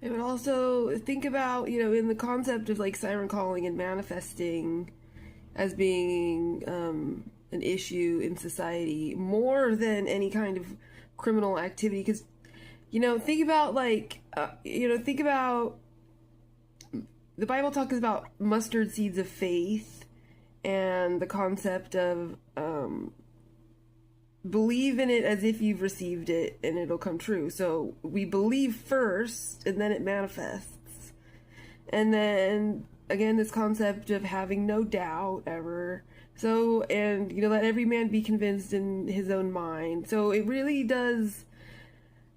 I would also think about, in the concept of like siren calling and manifesting as being an issue in society more than any kind of criminal activity. Because, think about think about the Bible talks about mustard seeds of faith and the concept of believe in it as if you've received it and it'll come true. So we believe first and then it manifests. And then again, this concept of having no doubt ever. So, and let every man be convinced in his own mind. So it really does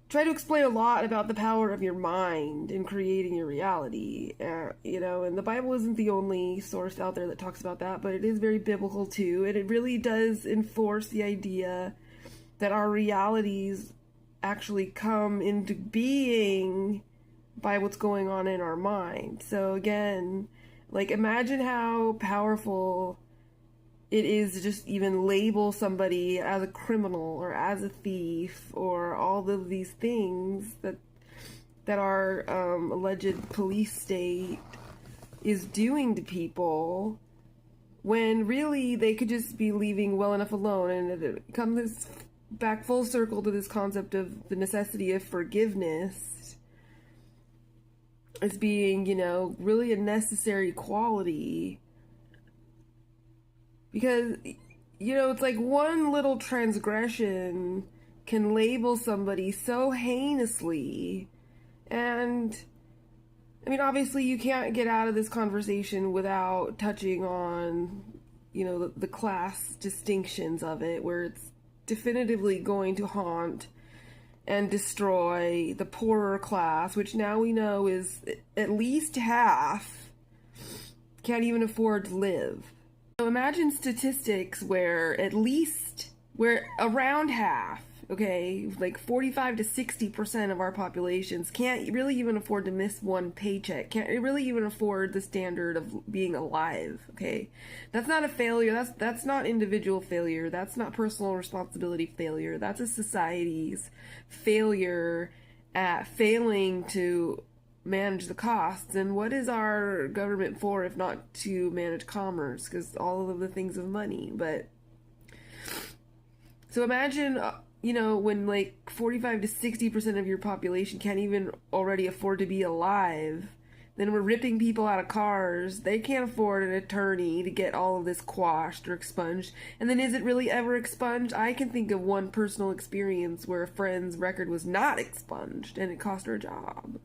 try to explain a lot about the power of your mind in creating your reality. And the Bible isn't the only source out there that talks about that, but it is very biblical too. And it really does enforce the idea that our realities actually come into being by what's going on in our mind. So again, like imagine how powerful it is to just even label somebody as a criminal or as a thief or all of these things that our alleged police state is doing to people, when really they could just be leaving well enough alone. And it comes back full circle to this concept of the necessity of forgiveness as being, really a necessary quality. Because, it's like one little transgression can label somebody so heinously. And, obviously you can't get out of this conversation without touching on, the class distinctions of it, where it's definitively going to haunt and destroy the poorer class, which now we know is at least half can't even afford to live. So imagine statistics where around half, okay, like 45 to 60% of our populations can't really even afford to miss one paycheck, can't really even afford the standard of being alive, okay? That's not a failure, that's not individual failure, that's not personal responsibility failure, that's a society's failure at failing to manage the costs. And what is our government for if not to manage commerce? Because all of the things of money. But so imagine when like 45 to 60% of your population can't even already afford to be alive, then we're ripping people out of cars. They can't afford an attorney to get all of this quashed or expunged. And then is it really ever expunged? I can think of one personal experience where a friend's record was not expunged and it cost her a job.